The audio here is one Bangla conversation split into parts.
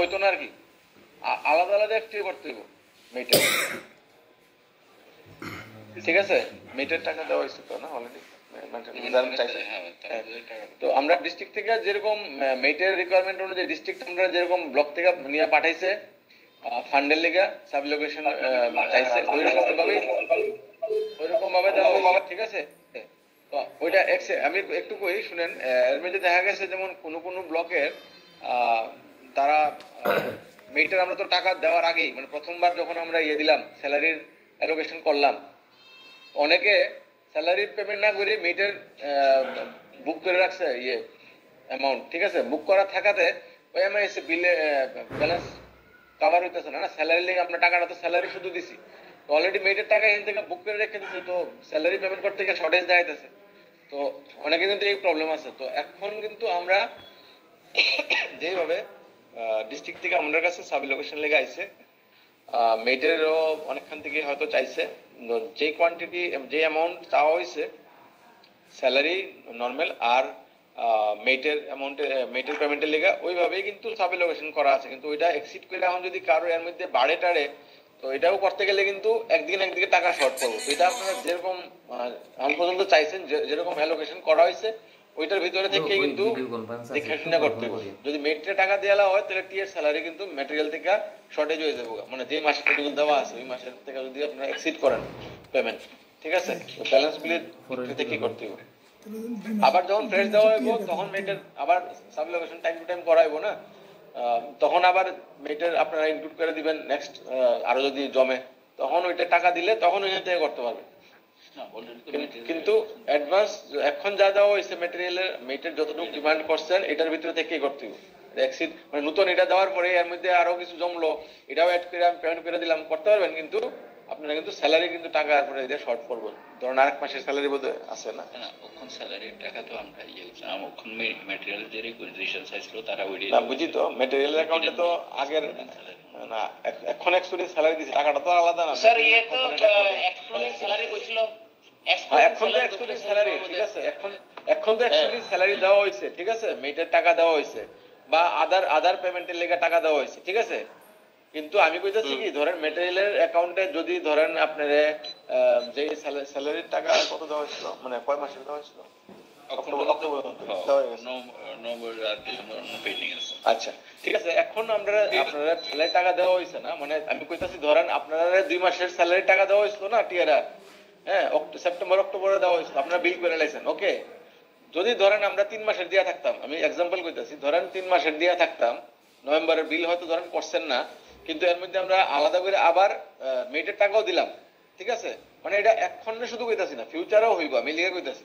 হইতো না আর কি, আলাদা আলাদা এফটি করতে হইব মেটের। ঠিক আছে, মেটের টাকা দেওয়া হয়েছে তো না অলরেডি, তো আমরা ডিস্ট্রিক্ট থেকে যেরকম মেটের রিকোয়ারমেন্ট অনুযায়ী ডিস্ট্রিক্ট আমরা যেরকম ব্লক থেকে নিয়ে পাঠাইছে ফান্ডের লেগে সাব লোকেশন চাইছে ওইরকম ভাবে দেওয়া। ঠিক আছে, তো ওইটা আমি একটু কই শুনেন। এর মধ্যে দেখা গেছে যেমন কোন কোন ব্লকের তারা মেটের আমরা তো টাকা দেওয়ার আগেই মানে প্রথমবার যখন আমরা দিলাম স্যালারির অ্যালোকেশন করলাম, অনেকে স্যালারি পেমেন্ট না করে মেটের বুক করে রাখছে অ্যামাউন্ট। ঠিক আছে, বুক করা থাকাতে ওই এমআইএস বিলে ব্যালেন্স কভার হইতেছে না, স্যালারি লেগে আমরা টাকাটা তো স্যালারি শুধু দিছি, তো অলরেডি মেটের টাকা এখান থেকে বুক করে রেখে দিচ্ছে, তো স্যালারি পেমেন্ট করতে গিয়ে শর্টেজ দেখাইতেছে, তো অনেকে কিন্তু এই প্রবলেম আছে। তো এখন কিন্তু আমরা যেভাবে ডিস্ট্রিক্ট থেকে আমাদের কাছে সাব লোকেশন লেগে আইছে, মেটেরও অনেকখান থেকে হয়তো চাইছে যে কোয়ান্টিটি যে অ্যামাউন্ট চাওয়া হয়েছে স্যালারি নর্মাল আর মেটের অ্যামাউন্টে মেটের পেমেন্টের লেগে ওইভাবেই কিন্তু সাব লোকেশন করা আছে, কিন্তু ওইটা এক্সিড করে এখন যদি কারো এর মধ্যে বাড়ে টাড়ে তো এটাও করতে গেলে কিন্তু একদিকে টাকা শর্ট পড়বো। তো এটা আপনারা যেরকম এখন পর্যন্ত চাইছেন যেরকম অ্যালোকেশন করা হয়েছে ওইটার ভিতরে থেকে কিন্তু দেখাশোনা করতে হবে। যদি মেটের টাকা দেওয়া হয় তাহলে টিএর স্যালারি কিন্তু ম্যাটেরিয়াল থেকে শর্টেজ হয়ে যাবে, মানে যে মাসে শেডিউল দেওয়া আছে ওই মাসের থেকে যদি আপনারা এক্সিড করেন পেমেন্ট, ঠিক আছে, তো ব্যালেন্স বিলের থেকে করতে হবে। আবার যখন ফ্রেশ দেওয়া হইব তখন মেটের আবার sub location time to time করাইবো না, তখন আবার মেটের আপনারা ইনক্লুড করে দিবেন নেক্সট আরো যদি জমে তখন ওইটা টাকা দিলে তখন ওইখান থেকে করতে পারবেন। কিন্তু অ্যাডভান্স এখন যা দেওয়া হয়েছে ম্যাটেরিয়ালের মেটের যতটুকু ডিমান্ড করছেন এটার ভিতরে থেকেই করতে হবে। এক্সিড মানে নতুন এটা দেওয়ার পরে এর মধ্যে আরো কিছু জমলো এটাও অ্যাড করে আমি পেমেন্ট করে দিলাম করতে পারবেন, কিন্তু আপনারা কিন্তু স্যালারি কিন্তু টাকা পরে দিয়ে শর্ট পড়বে। ধরুন আরেক মাসের স্যালারি বোধ আছে না, ওখান স্যালারির টাকা তো আমরা ওখান ম্যাটেরিয়াল যে রিকোয়েজিশন চাইছিল তারা ওই না বুঝি তো ম্যাটেরিয়াল অ্যাকাউন্টে তো আগের না এখন এক্সট্রা স্যালারি দিছে টাকাটা তো আলাদা না স্যার তো এক্সট্রা স্যালারি কইছিল এখন তো এক্সট্রা স্যালারি। ঠিক আছে, এখন তো এক্সট্রা স্যালারি দেওয়া হয়েছে, ঠিক আছে, মেটের টাকা দেওয়া হয়েছে বা আদার পেমেন্টের লেগে টাকা দেওয়া হয়েছে, ঠিক আছে, কিন্তু আমি কইতাছি কি ধরেন ম্যাটেরিয়ালের অ্যাকাউন্টে যদি ধরেন আপনার যে স্যালারির টাকা কত দেওয়া হয়েছিল মানে কয় মাসে দেওয়া হয়েছিল আচ্ছা ঠিক আছে, এখন আপনারা স্যালারি টাকা দেওয়া হয়েছে না, মানে আমি কইতাছি ধরেন আপনারা 2 মাসের স্যালারি টাকা দেওয়া হয়েছিল না টিয়ারা, হ্যাঁ সেপ্টেম্বর অক্টোবরে দেওয়া হয়েছিল, আপনারা বিল করে লাইছেন, ওকে। যদি ধরেন আমরা 3 মাসের দিয়া থাকতাম, আমি এক্সাম্পল কইতাছি, ধরেন 3 মাসের দিয়া থাকতাম, নভেম্বরের বিল হয়তো ধরেন করছেন না, কিন্তু এর মধ্যে আমরা আলাদা করে আবার মেটের টাকাও দিলাম, ঠিক আছে, মানে এটা এখন শুধু কইতাছি না ফিউচারেও হইব, আমি লিখে কইতাছি।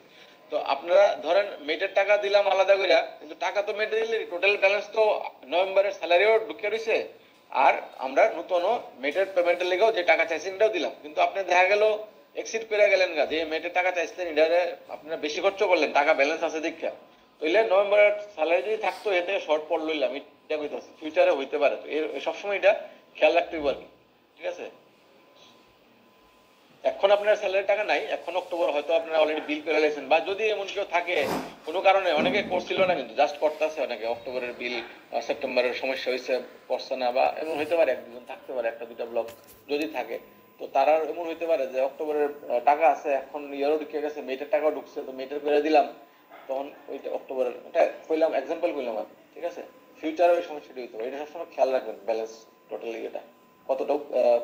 তো আপনারা ধরেন মেটের টাকা দিলাম আলাদা করে, কিন্তু টাকা তো মেটেরিয়াল টোটাল ব্যালেন্স তো নভেম্বরের স্যালারিও ঢুকে রয়েছে, আর আমরা নতুন মেটের পেমেন্টের লেগেও যে টাকা চাইছেন এটাও দিলাম, কিন্তু আপনি দেখা গেল এক্সিড করে গেলেন গা, যে মেটের টাকা চাইছিলেন এটারে আপনারা বেশি খরচ করলেন, টাকা ব্যালেন্স আছে দীক্ষা, তাইলে নভেম্বরের স্যালারি যদি থাকতো এ থেকে শর্ট পড় লইলাম, এটা কইতাছি ফিউচারে হইতে পারে, তো এর সবসময় এটা খেয়াল রাখতে হবে আর কি, ঠিক আছে। এখন আপনার স্যালারি টাকা নাই, এখন অক্টোবর হয়তো আপনারা অলরেডি বিল করে লাইছেন, বা যদি এমন কেউ থাকে কোনো কারণে, অনেকে করছিল না কিন্তু জাস্ট করতেছে, অনেকে অক্টোবরের বিল সেপ্টেম্বরের সমস্যা হয়েছে করছে না, বা এমন হইতে পারে এক দুজন থাকতে পারে, একটা দুইটা ব্লক যদি থাকে, তো তারা এমন হইতে পারে যে অক্টোবরের টাকা আছে এখন ইয়ারও ঢুকে গেছে, মেটের টাকাও ঢুকছে, তো মেটের করে দিলাম, তখন ওইটা অক্টোবরের এটা কইলাম এক্সাম্পল কইলাম আর, ঠিক আছে, ফিউচারে ওই সমস্যাটি হইতে পারে, এটা সবসময় খেয়াল রাখবেন ব্যালেন্স টোটালি এটা কতটা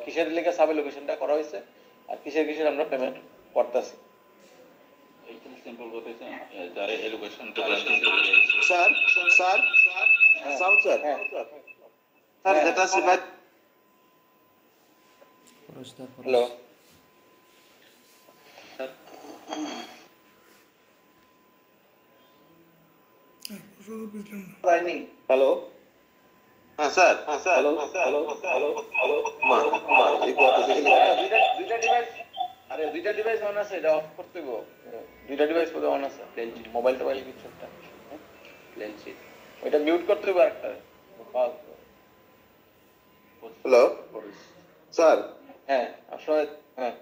কিসের লেগে সাব লোকেশনটা করা হয়েছে আর কিসের আমরা পেমেন্ট করতেছি। এইখানে সিম্পল বলতেছেন যারা education sir sir sound sir sir যেটা সিবাই হ্যালো হ্যালো হ্যাঁ স্যার হ্যালো হ্যালো হ্যালো দুইটা ডিভাইস অন আছে, এটা অফ করতে গো, দুইটা ডিভাইস কোথাও অন আছে, মোবাইল টোবাইল কিছু একটা লেন্সিট ওইটা মিউট করতে হবে আরেকটা। হ্যালো স্যার, হ্যাঁ আসলে হ্যাঁ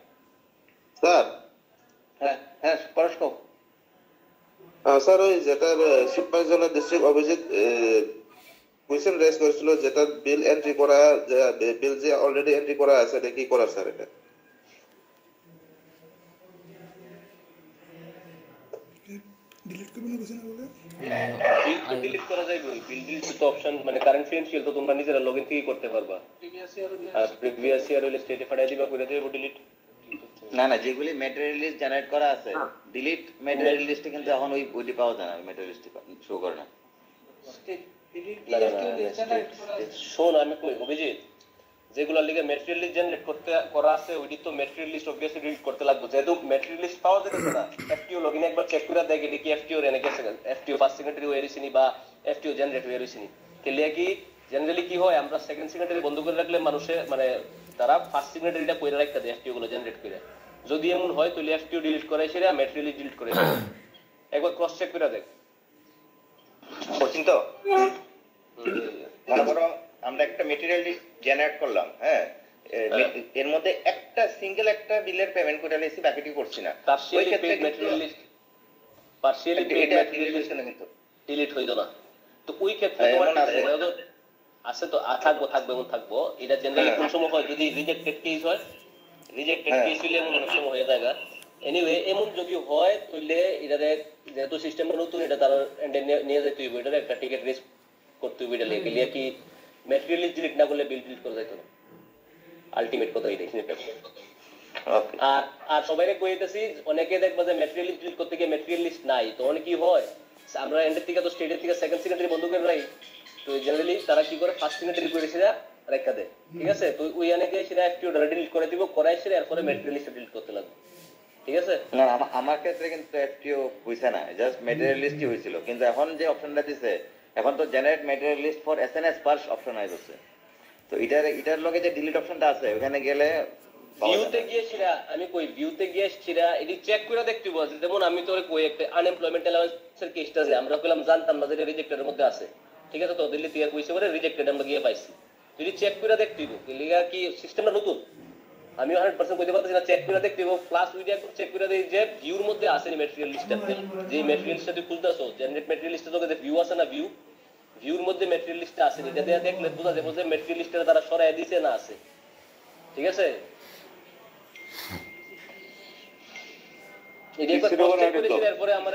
স্যার হ্যাঁ হ্যাঁ পরস্পর স্যার ওই যেটার supervisor district Abhijit question raise করেছিল যেটা বিল এন্ট্রি করা, বিল যে অলরেডি এন্ট্রি করা আছে এটা কি করার স্যার? এটা ডিলিট করবেন না কিছু না বলে বিল তো ডিলিট করা যাবে, বিল ডিলিট তো অপশন মানে কারেন্ট ফিনান্সিয়াল তো তোমরা নিজেরা লগইন থেকে করতে পারবা। আর প্রিভিয়াস ইয়ার হইলে স্টেটে পাঠিয়ে দিবা, করে দেব ডিলিট। না না, যেগুলি ম্যাটেরিয়াল লিস্ট জেনারেট করা আছে, ডিলিট ম্যাটেরিয়াল লিস্টে কিন্তু এখন ওইটি পাওয়া যায় না, ম্যাটেরিয়াল লিস্টে শো করে না। শোন আমি কই অভিজিৎ, যেগুলোর লিগে ম্যাটেরিয়াল লিস্ট জেনারেট করা আছে ওইটি তো ম্যাটেরিয়াল লিস্ট অবভিয়াসলি ডিলিট করতে লাগবে, যেহেতু ম্যাটেরিয়াল লিস্ট পাওয়া যাবে না। এফটিও লগইন একবার চেক করে দেখে কি এফটিও এনে গেছে, এফটিও ফার্স্ট সেকেন্ডারি হয়ে রইছিনি বা এফটিও জেনারেট হয়ে রইছিনি। তাহলে কি জেনারেলি কি হয়, আমরা সেকেন্ড সেকেন্ডারি বন্ধ করে রাখলে মানুষে মানে তারা ফার্স্ট সেকেন্ডারিটা কইরা রাখতে দেয় এফটিও গুলো জেনারেট করে। যদি এমন হয় তাহলে এফটিও ডিলিট করে সেটা ম্যাটেরিয়াল লিস্ট ডিলিট করে একবার ক্রস চেক করে দেখ। কোচিং তো মনে করো আমরা একটা ম্যাটেরিয়াল লিস্ট জেনারেট করলাম, হ্যাঁ, এর মধ্যে একটা সিঙ্গেল একটা বিলের পেমেন্ট করে নিয়েছি, বাকিটি করছি না। Partially paid material list, partially paid material list কিন্তু ডিলিট হইতো না। তো ওই ক্ষেত্রে তোমার আছে তো থাকবে এমন থাকবো। এটা জেনারেলি কোন সময় হয় যদি রিজেক্টেড কেস হয়, রিজেক্টেড কেস হইলে এমন অনেক সময় হয়ে যায়। এনিওয়ে এমন যদি হয় তাহলে এটারে যেহেতু সিস্টেমটা নতুন, এটা তারা নিয়ে যেতে হইব, এটারে একটা টিকেট রেস করতে হইব। এটা লিয়ে কি ম্যাটেরিয়াল লিস্ট ডিলিট না করলে বিল ডিলিট করে যাইতো না। আলটিমেট কথা এটাই। আর সবাইকে কইতেছি, অনেকে দেখবা যে ম্যাটেরিয়াল লিস্ট ডিলিট করতে গিয়ে ম্যাটেরিয়াল লিস্ট নাই, তো অনেক কি হয় আমরা এন্ডের থেকে তো স্টেটের থেকে সেকেন্ড সেকেন্ডারি বন্ধ করে রাখি, তো জেনারেলি তারা কি করে ফার্স্ট সেকেন্ডারি করে সেটা রেখা দেয়, ঠিক আছে? তো ওই অনেকে সেটা একটু ডিলিট করে দিব, করাই সেটা এরপরে ম্যাটেরিয়াল লিস্ট ডিলিট করতে লাগবে, ঠিক আছে? না আমার ক্ষেত্রে কিন্তু এফটিও হইছে না, জাস্ট ম্যাটেরিয়াল লিস্টই হয়েছিল। কিন্তু এখন যে অপশনটা দিছে, এখন তো generate material list for SNS parse option আইছে। তো এটার লগে যে ডিলিট অপশনটা আছে ওখানে গেলে ভিউতে গিয়ে সেটা আমি কই ভিউতে গিয়ে সেটা এটি চেক করে দেখতে বলছি। যেমন আমি তোরে কই একটা আনএমপ্লয়মেন্ট অ্যালাউন্সের কেসটা যে আমরা কইলাম জানতাম না যে এটা রিজেক্টেডের মধ্যে আছে, ঠিক আছে? তো দিল্লি তিয়ার কইছে বলে রিজেক্টেড আমরা গিয়ে পাইছি। যদি চেক করে দেখতে দিব লিগা কি সিস্টেমটা নতুন, আমি 100% কইতে পারতেছি না। চেক করে দেখতে দিব, প্লাস উইডি একবার চেক করে দেই যে ভিউর মধ্যে আছে নি ম্যাটেরিয়াল লিস্টটাতে, যে ম্যাটেরিয়াল লিস্টটা তুই খুলতাছো জেনারেট ম্যাটেরিয়াল লিস্টে তোকে যে ভিউ আছে না, ভিউর মধ্যে ম্যাটেরিয়াল লিস্টটা আছে, এটা দিয়ে দেখলে বোঝা যাবে যে ম্যাটেরিয়াল লিস্টটা তারা সরায় দিয়েছে না আছে, ঠিক আছে? এরপরে আমার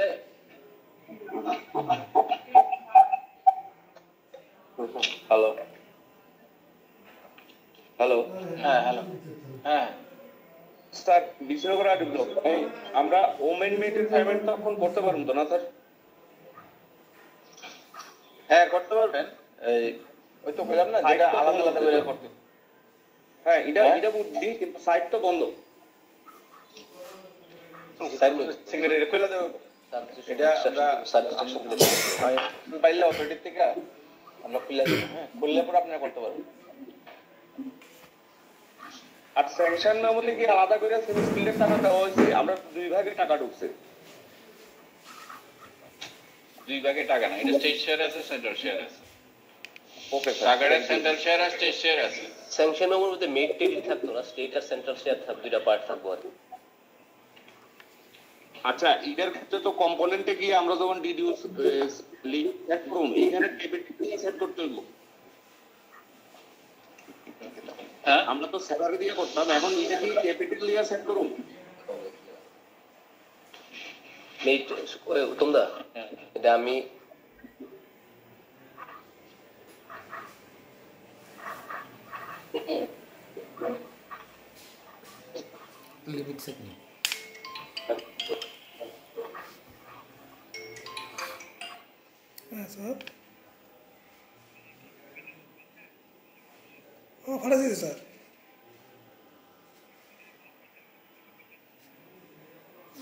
হ্যালো হ্যালো হ্যাঁ হ্যালো হ্যাঁ স্যার, বিষয় করে আমরা ওমেন্টমেন্টের পেমেন্ট তখন করতে পারবো তো না স্যার? হ্যাঁ করতে পারবেন, ওই তো বললাম না যেটা আলাদা আলাদা করে করতে। হ্যাঁ এটা বুঝছি, কিন্তু সাইট তো বন্ধ। সিগারেট খুলে দেবো, এটা আমরা পাইলে অথরিটি থেকে আমরা খুলে দেবো। হ্যাঁ খুললে পরে আপনারা করতে পারবেন। আর স্যাংশন না বলে কি আলাদা করে সিভিল টাকা দেওয়া হয়েছে, আমরা 2 ভাগে টাকা ঢুকছে। 2 ভাগে টাকা না, এটা স্টেট শেয়ার আছে, সেন্ট্রাল শেয়ার আছে। ওকে স্যার, সাগরের সেন্ট্রাল শেয়ার আর স্টেট শেয়ার আছে। স্যাংশন মেমোর মধ্যে মেড টেডি থাকতো না, স্টেট আর সেন্ট্রাল শেয়ার থাকতো, দুইটা পার্ট থাকবো আর। আচ্ছা এটার ক্ষেত্রে তো কম্পোনেন্টে গিয়ে আমরা যখন ডিডিউস লিঙ্ক সেট করব, এখানে ক্যাপিটাল সেট করতে হইব। হ্যাঁ আমরা তো স্যালারি দিয়ে করতাম, এখন এটা কি ক্যাপিটাল দিয়ে সেট করব? মেড তোমরা এটা আমি লিমিট সেটিং স্যার ফাটা দিয়েছে স্যার,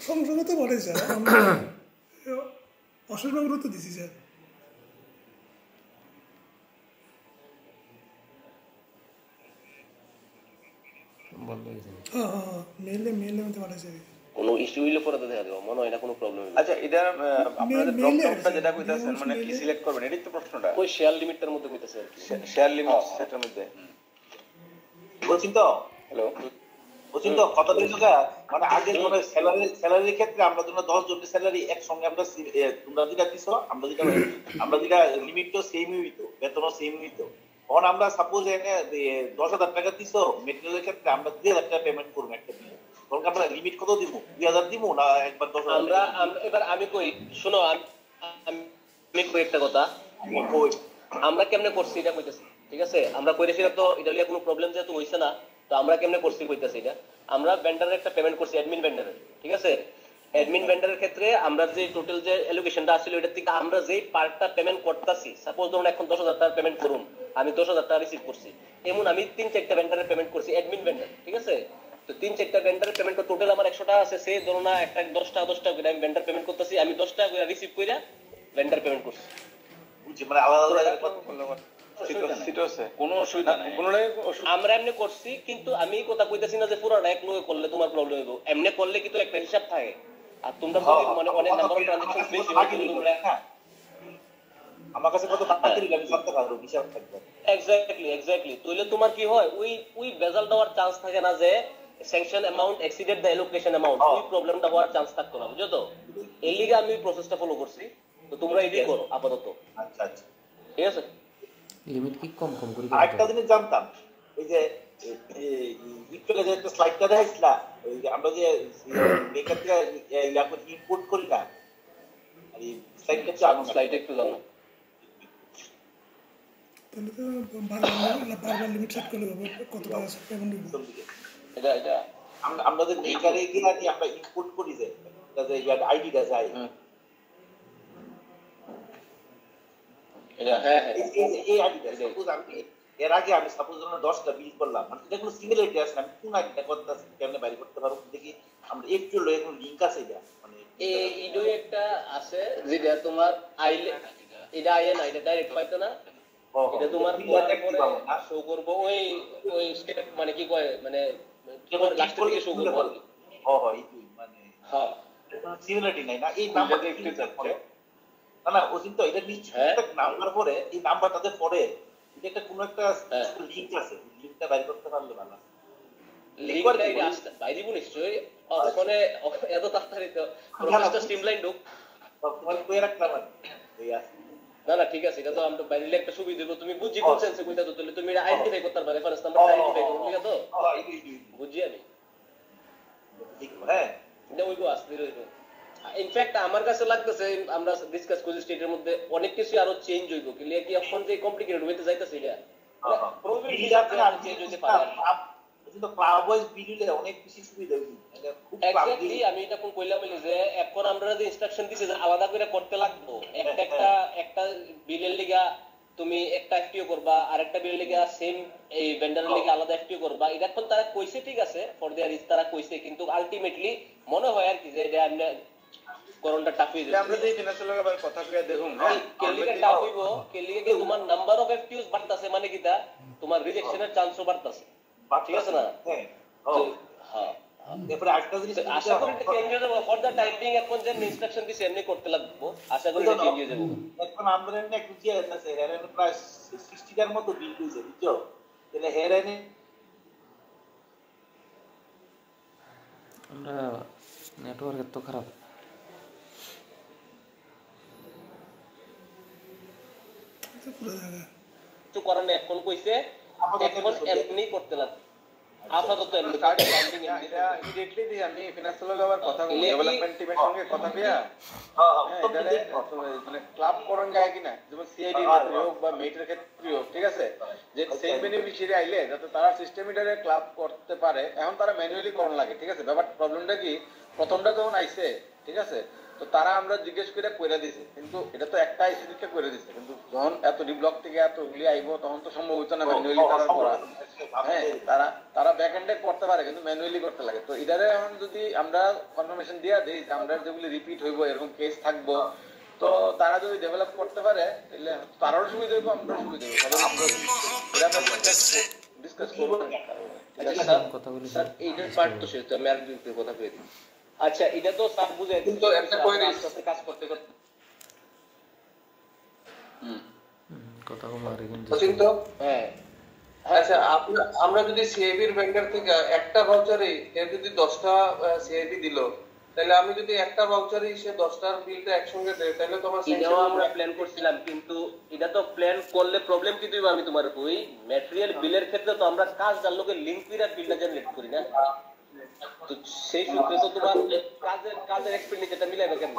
সঙ্গে সঙ্গে তো বলে স্যার, অসুবিধাগুলো তো দিছি স্যার। হ্যাঁ হ্যাঁ মেলে মধ্যে পাঠাইছে। কোনো ইস্যু হইলে পরে তো দেখা যাবে, মনে হয় না কোনো প্রবলেম হবে। আচ্ছা এটা আপনাদের ড্রপ ডাউনটা যেটা কইতাছেন মানে কি সিলেক্ট করবেন, এটাই তো প্রশ্নটা। ওই শেয়ার লিমিটটার মধ্যে কইতাছে আর কি, শেয়ার লিমিট সেটার মধ্যে বলছেন তো। হ্যালো বুঝছেন তো কত দিন টাকা মানে আগে ধরো স্যালারির ক্ষেত্রে আমরা ধরো 10 জনের স্যালারি একসঙ্গে আমরা তোমরা যেটা দিছো আমরা যেটা লিমিট তো সেমই হইতো বেতনও সেম হইতো তখন আমরা সাপোজ এনে 10,000 টাকা দিছো মেটেরিয়ালের ক্ষেত্রে আমরা 2,000 টাকা পেমেন্ট করবো একটা দিন তখন আমরা লিমিট কত দিব 2,000 দিব না একবার 10,000 আমরা এবার আমি কই শুনো আমি কই একটা কথা আমরা কেমনে করছি এটা কইতেছি ঠিক আছে আমরা কইরেছি তো এটা লিয়ে কোনো প্রবলেম যেহেতু হইছে না তো আমরা কেমনে করছি কইতেছি এটা আমরা ভেন্ডারের একটা পেমেন্ট করছি অ্যাডমিন ভেন্ডারের ঠিক আছে অ্যাডমিন ভেন্ডারের ক্ষেত্রে আমরা যে টোটাল যে অ্যালোকেশনটা আসলে ওটা থেকে আমরা যেই পার্টটা পেমেন্ট করতেছি সাপোজ ধরুন এখন 10,000 টাকা পেমেন্ট করুন আমি 10,000 টাকা রিসিভ করছি এমন আমি 3-4টা ভেন্ডারের পেমেন্ট করছি অ্যাডমিন ভেন্ডার ঠিক আছে তো 3-4টা ভেন্ডারের পেমেন্ট টোটাল আমার 100 টাকা আছে সে ধরুন না একটা 10 টাকা করে আমি ভেন্ডার পেমেন্ট করতেছি আমি 10 টাকা করে রিসিভ কইরা ভেন্ডার পেমেন্ট করছি বুঝছি মানে আলাদা কোনো অসুবিধা নাই আমরা এমনি করছি কিন্তু আমি কথা কইতেছি না যে পুরোটা এক লোকে করলে তোমার প্রবলেম হবে এমনি করলে কিন্তু একটা হিসাব থাকে আর তোমরা মানে অনেক নাম্বার অফ ট্রানজাকশন বেশি হয় তোমরা আমার কাছে কত টাকা দিলে আমি সব টাকা আরো হিসাব থাকবে এক্স্যাক্টলি তাহলে তোমার কি হয় ওই বেজাল দেওয়ার চান্স থাকে না যে sanction amount exceeded the allocation amount ওই প্রবলেমটা হওয়ার চান্স থাকতো না বুঝছো তো এর লিগে আমি প্রসেসটা ফলো করছি তো তোমরা এটাই করো আপাতত আচ্ছা আচ্ছা ঠিক আছে লিমিট কি কম করে আরেকটা জিনিস জানতাম এই যে ইকুয়ালে যে একটা স্লাইডটা দেখাইছিলা ওই যে আমরা যে মেকার থেকে ইম্পোর্ট করি না আর এই স্লাইডটা কি আমি স্লাইডে একটু জানো তাহলে তো বারবার লিমিট সেট করলে হবে কত টাকা পেমেন্ট দিব এটা আমরা যে মেকারে গিয়ে কি আমরা ইম্পোর্ট করি যে আইডিটা যায় হ্যাঁ এই আইডিটা সাপোজ আমি এর আগে আমি সাপোজ ধরুন 10টা বিল করলাম মানে এটা কোনো সিমিলারিটি আছে আমি কোন আইডিটা করতেছি কেমনে বাইরে করতে পারবো দেখি আমরা একটু লয়ে কোন লিংক আছে এটা মানে এইডো একটা আছে যেটা তোমার আইলে এটা আইয়ে না এটা ডাইরেক্ট পাইতো না এটা তোমার পরে শো করব ওই স্টেপ মানে কি কয় মানে লাস্ট থেকে শো করব হয় মানে হ্যাঁ সিমিলারিটি নাই না এই নাম্বারটা একটু চেক করে না ওই তো এটা নিশ্চয়ই একটা নাম্বার পরে এই নাম্বারটাতে পরে এটা একটা কোন একটা লিংক আছে লিংকটা বাইরে করতে পারলে ভালো লিংকটা এই আসছে বাইরে বল নিশ্চয়ই ওখানে এত তাড়াতাড়ি তো প্রসেসটা স্ট্রিমলাইন হোক তোমার কই রাখলাম এই আছে না ঠিক আছে এটা তো আমরা বাইরে একটা সুবিধা দেব তুমি বুঝি কোন সেন্সে কইতা তো তাহলে তুমি আইডেন্টিফাই করতে পারবে রেফারেন্স নাম্বার আইডেন্টিফাই করবে ঠিক আছে তো বুঝি আমি ঠিক হ্যাঁ এটা ওইগো আসতে রইলো ইনফ্যাক্ট আমার কাছে লাগতেছে আমরা ডিসকাস করছি স্টেটের মধ্যে অনেক কিছু আরো চেঞ্জ হইব ক্লিয়ার কি এখন যে কমপ্লিকেটেড হইতে যাইতাছে এটা প্রবাবিলিটি আছে চেঞ্জ হইতে পারে কিন্তু ক্লাব ওয়াইজ বিডিলে অনেক বেশি সুবিধা হইছে এটা খুব এক্স্যাক্টলি আমি এটা কোন কইলা বলি যে এখন আমরা যে ইনস্ট্রাকশন দিছি যে আলাদা করে করতে লাগবে একটা বিলের লিগা তুমি একটা এফটিও করবা আরেকটা বিলের লিগা সেম এই ভেন্ডারের লিগা আলাদা এফটিও করবা এটা এখন তারা কইছে ঠিক আছে ফর দেয়ার ইজ তারা কইছে কিন্তু আলটিমেটলি মনে হয় আর কি যে এটা আমরা করণটা টাফ হয়ে যাবে আমরা যে ফিনান্সিয়াল আবার কথা কইয়া দেখুন হ্যাঁ কেলিকে টাফ হইব কেলিকে কি তোমার নাম্বার অফ এফটিউস বাড়তাছে মানে কিটা তোমার রিজেকশনের চান্সও বাড়তাছে ঠিক আছে না হ্যাঁ হ্যাঁ এরপরে আরেকটা জিনিস আশা করি এটা চেঞ্জ হয়ে যাবে ফর দা টাইপিং এখন যে ইনস্ট্রাকশন দিছে এমনি করতে লাগবে আশা করি এটা চেঞ্জ হয়ে যাবে এখন আমরা একটা কি আছে হেরান প্রায় 60 টার মতো বিল হইছে বুঝছো তাহলে হেরানে আমরা নেটওয়ার্ক এত খারাপ তো করেন এখন কইছে এখন এমনি করতে লাগবে আপাতত এমনি এটা ইমিডিয়েটলি দি আমি ফিনান্সিয়াল আবার কথা বলি ডেভেলপমেন্ট টিমের সঙ্গে কথা কইয়া মানে ক্লাব করন যায় কিনা যেমন সিআইডি ক্ষেত্রে হোক বা মেটের ক্ষেত্রে হোক ঠিক আছে যে সেম বেনিফিশিয়ারি আইলে যাতে তারা সিস্টেমিটারে ক্লাব করতে পারে এখন তারা ম্যানুয়ালি করন লাগে ঠিক আছে ব্যাপার প্রবলেমটা কি প্রথমটা যখন আইছে ঠিক আছে তো তারা আমরা জিজ্ঞেস করে কইরা দিছে কিন্তু এটা তো একটা আইসিডিকে কইরা দিছে কিন্তু যখন এত ডি ব্লক থেকে এত গুলি আইবো তখন তো সম্ভব হইতো না ম্যানুয়ালি তারা করা হ্যাঁ তারা ব্যাক এন্ডে করতে পারে কিন্তু ম্যানুয়ালি করতে লাগে তো এটারে এখন যদি আমরা কনফার্মেশন দিয়া দেই যে আমরা যেগুলি রিপিট হইবো এরকম কেস থাকবো তো তারা যদি ডেভেলপ করতে পারে তাহলে তারাও সুবিধা হইবো আমরাও সুবিধা হইবো আমরা ডিসকাস করব কথা বলি স্যার এইটার পার্ট তো শেষ আমি আর দুটো কথা কই দিই আচ্ছা এটা তো সব বুঝাই কিন্তু একটা পয়েন্ট কাজ করতে করতে কথা কম আর কিন্তু তো হ্যাঁ আচ্ছা আমরা যদি সিআইবির ভেন্ডার থেকে একটা ভাউচারে যদি 10টা সিআইবি দিল, তাহলে আমি যদি একটা ভাউচারে সে 10টার বিলটা একসঙ্গে দেয়, তাহলে তোমার এটাও আমরা প্ল্যান করছিলাম, কিন্তু এটা তো প্ল্যান করলে প্রবলেম কি দিবে আমি তোমার কই, ম্যাটেরিয়াল বিলের ক্ষেত্রে তো আমরা কাজ যার লোকে লিংক করে বিলটা জেনারেট করি না, তো সেই সূত্রে তো তোমার কাজের এক্সপেন্ডিচারটা মিলাবে কেন?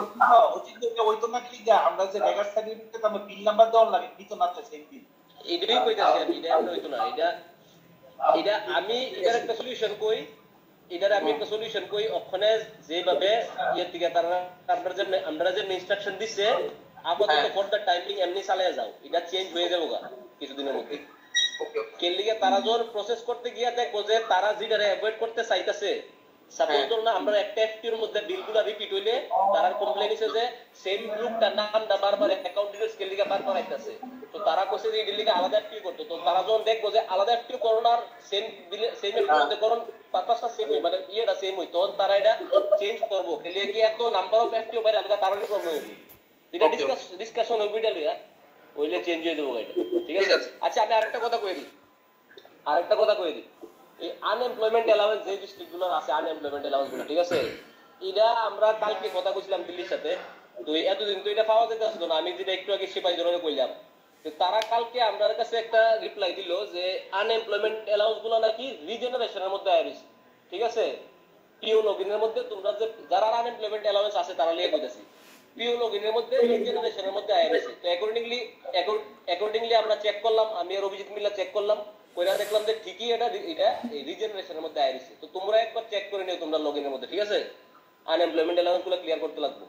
ওই তো না কি আমরা যে রেগার সার্টিফিকেট আমরা বিল নাম্বার দেওয়ার লাগে দিত না, তো সেই বিল এটাই কইতাছি আমি, এটা এমন হইতো না। এটা আমি এটার একটা সলিউশন কই, ওখানে যেভাবে ইয়ের দিকে আমরা যে ইনস্ট্রাকশন দিছে আপাতত ফর দ্য টাইমিং এমনি চালিয়ে যাও, এটা চেঞ্জ হয়ে যাবো কিছুদিনের মধ্যে। কেলিগে তারা যখন প্রসেস করতে গিয়া দেখবো যে তারা যেটা অ্যাভয়েড করতে চাইতেছে, সাপোজ ধরুন না আমরা একটা এফটির মধ্যে বিলগুলো রিপিট হইলে তারা কমপ্লেইন হইছে যে সেম গ্রুপটার নামটা বারবার অ্যাকাউন্ট ডিটেইলস কেলিগে বারবার আইতাছে, তো তারা কইছে যে এই বিলকে আলাদা এফটি করতে, তো তারা যখন দেখবো যে আলাদা এফটি করোনার সেম বিলে সেম এফটির মধ্যে করুন পারপাসটা সেম হই, মানে ইয়েটা সেম হই, তখন তারা এটা চেঞ্জ করবো। কেলিগে কি এত নাম্বার অফ এফটিও বাইরে আলাদা কারণে প্রবলেম হবে, এটা ডিসকাশন হবে এটা লিয়া ওইলে চেঞ্জ হয়ে দেবো এটা, ঠিক আছে? আচ্ছা আমি আরেকটা কথা কই দিই, এই আনএমপ্লয়মেন্ট অ্যালাউন্স যে ডিস্ট্রিক্ট গুলো আছে, আনএমপ্লয়মেন্ট অ্যালাউন্স গুলো, ঠিক আছে, এটা আমরা কালকে কথা কইছিলাম দিল্লির সাথে, তো এতদিন তো এটা পাওয়া যেতে আসলো না, আমি যেটা একটু আগে সিপাহী জনকে কইলাম, তো তারা কালকে আমাদের কাছে একটা রিপ্লাই দিল যে আনএমপ্লয়মেন্ট অ্যালাউন্স গুলো নাকি রিজেনারেশনের মধ্যে আইছে, ঠিক আছে, পিও লগইনের মধ্যে তোমরা যে যারা আনএমপ্লয়মেন্ট অ্যালাউন্স আছে তারা লিয়ে কইতাছি পিও লগইনের মধ্যে রিজেনারেশনের মধ্যে আইছে, তো অ্যাকর্ডিংলি আমরা চেক করলাম, আমি আর অভিজিৎ মিলা চেক করলাম, কইরা দেখলাম যে ঠিকই এটা রিজেনারেশনের মধ্যে আইছে, তো তোমরা একবার চেক করে নিও তোমরা লগইনের মধ্যে, ঠিক আছে? আনএমপ্লয়মেন্ট অ্যালাউন্স গুলো ক্লিয়ার করতে লাগবে।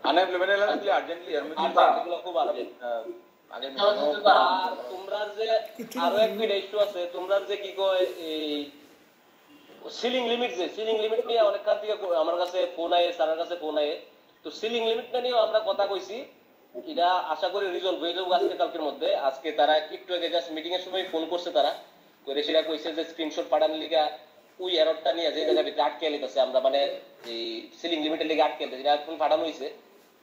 আনএমপ্লয়মেন্ট অ্যালাউন্স গুলো আর্জেন্টলি এগুলো খুব আর্জেন্ট। তোমরা যে আরো একটা ইস্যু আছে, তোমরা যে কি কয় এই সিলিং লিমিট নিয়ে অনেকক্ষণ থেকে আমার কাছে ফোন আয়ে, স্যারের কাছে ফোন আয়ে, তো সিলিং লিমিটটা নিয়ে আমরা কথা কইছি, এটা আশা করি রিজলভ হয়ে যাবে আজকে কালকের মধ্যে। আজকে তারা একটু আগে জাস্ট মিটিং এর সময় ফোন করছে, তারা করে সেটা কইছে যে স্ক্রিনশট পাঠানোর লিগা ওই এররটা নিয়ে যে জায়গা ভিতরে আটকে লিতেছে, আমরা মানে এই সিলিং লিমিটের লিগে আটকে লিতেছে, এটা এখন পাঠানো হয়েছে,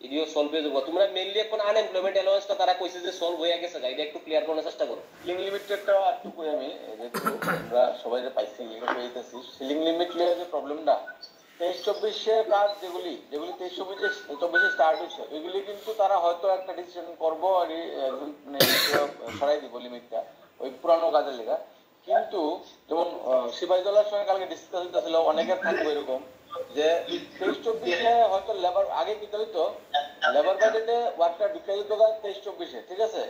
এটিও সলভ হয়ে যাবো। তোমরা মেইনলি এখন আনএমপ্লয়মেন্ট অ্যালাউন্সটা তারা কইছে যে সলভ হয়ে গেছে, এটা একটু ক্লিয়ার করার চেষ্টা করো। সিলিং লিমিটটা একটু কই আমি আমরা সবাই যে পাইছি লিখে পেয়েছি, সিলিং লিমিট লিয়ে যে প্রবলেমটা 23-24 কাজ যেগুলি 23-24 স্টার্ট হচ্ছে, এগুলি কিন্তু তারা হয়তো একটা ডিসিশন করবো আর সরাই দিব লিমিটটা ওই পুরানো কাজের লেখা, কিন্তু যেমন সিপাহীজলার সঙ্গে কালকে ডিসকাস হইতেছিল, অনেকের থাকবে এরকম যে 23-24 হয়তো লেবার আগে দিতে হইতো, লেবার বাজেটে ওয়ার্কটা ঢুকে দিত 23-24, ঠিক আছে,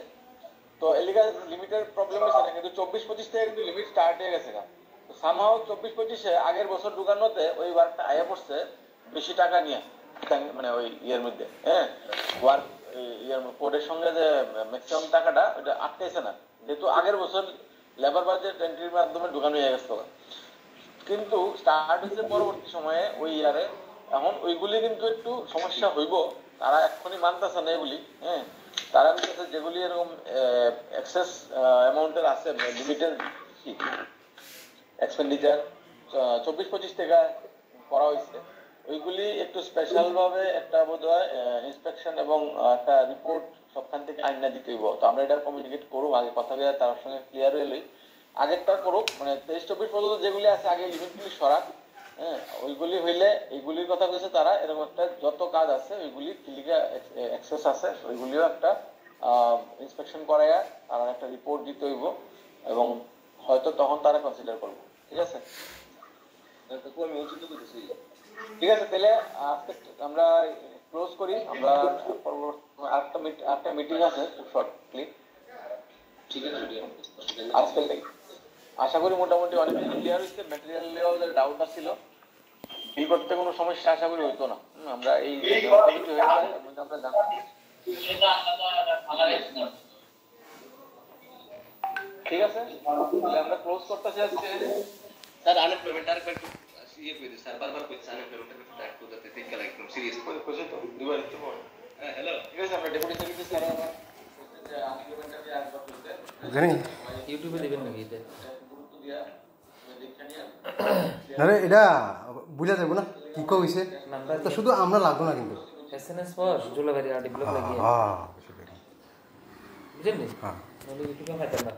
তো এলিগাল লিমিটের প্রবলেম হয়েছে না, কিন্তু 24-25 থেকে কিন্তু লিমিট স্টার্ট হয়ে গেছে, সামহাও 24-25 আগের বছর ঢুকানোতে ওই ওয়ার্কটা আয়া পড়ছে বেশি টাকা নিয়ে, মানে ওই ইয়ের মধ্যে ওয়ার্ক ইয়ের কোডের সঙ্গে যে ম্যাক্সিমাম টাকাটা ওটা আটকেছে না, যেহেতু আগের বছর লেবার বাজেট এন্ট্রির মাধ্যমে ঢুকানো হয়ে গেছে, কিন্তু স্টার্ট হয়েছে পরবর্তী সময়ে ওই ইয়ারে, এখন ওইগুলি কিন্তু একটু সমস্যা হইব, তারা এক্ষুনি মানতেছে না এগুলি, তারা যেগুলি এরকম এক্সেস অ্যামাউন্টের আছে লিমিটের এক্সপেন্ডিচার 24-25 টাকা করা হয়েছে, ওইগুলি একটু স্পেশাল ভাবে একটা বোধহয় ইন্সপেকশন এবং একটা রিপোর্ট সবখান থেকে আইনা দিতে হইব, তো আমরা এটা কমিউনিকেট করবো, আগে কথা বলে তার সঙ্গে ক্লিয়ার হইলেই আগেরটা করুক, মানে 23-24 পর্যন্ত যেগুলি আছে আগে লিমিটগুলি সরাক, ওইগুলি হইলে এইগুলির কথা বলছে তারা, এরকম একটা যত কাজ আছে ওইগুলি ক্লিয়ার অ্যাক্সেস আছে ওইগুলিও একটা ইন্সপেকশন করাইয়া তারা একটা রিপোর্ট দিতে হইব, এবং হয়তো তখন তারা কনসিডার করবো, ঠিক আছে? ঠিক আছে, তাহলে আজকে আমরা ক্লোজ করি, আমরা একটা মিটিং আছে শর্টলি, ঠিক আছে? আজকে আশা করি মোটামুটি অনেক কিছু ক্লিয়ার হয়েছে, ম্যাটেরিয়াল নিয়েও যে ডাউটটা ছিল বিল করতে কোনো সমস্যা আশা করি হইতো না, আমরা এই আমরা জানতাম, ঠিক আছে? তাহলে আমরা ক্লোজ করতেছি আজকে। স্যার আনএমপ্লয়মেন্ট আর একটু ইয়ে কই দিই স্যার, বারবার কইছি আনএমপ্লয়মেন্ট একটু ট্র্যাক করতে তিনটা একদম সিরিয়াস কইছে তো দুবার একটু পর। হ্যালো, ঠিক আছে, আমরা ডেপুটি সেক্রেটারি স্যার যে আনএমপ্লয়মেন্টটা যে আসবে বলতে জানি ইউটিউবে দিবেন নাকি এটা গুরুত্ব দিয়া দেখে নিয়া, না রে এটা বুঝা যাবে না কি কইছে, তো শুধু আমরা লাগবো না, কিন্তু এসএনএস ফর জুলাবাড়ি আরডি ব্লক লাগিয়ে বুঝছেন নি হ্যাঁ নাহলে ইউটিউবে পাইতেন না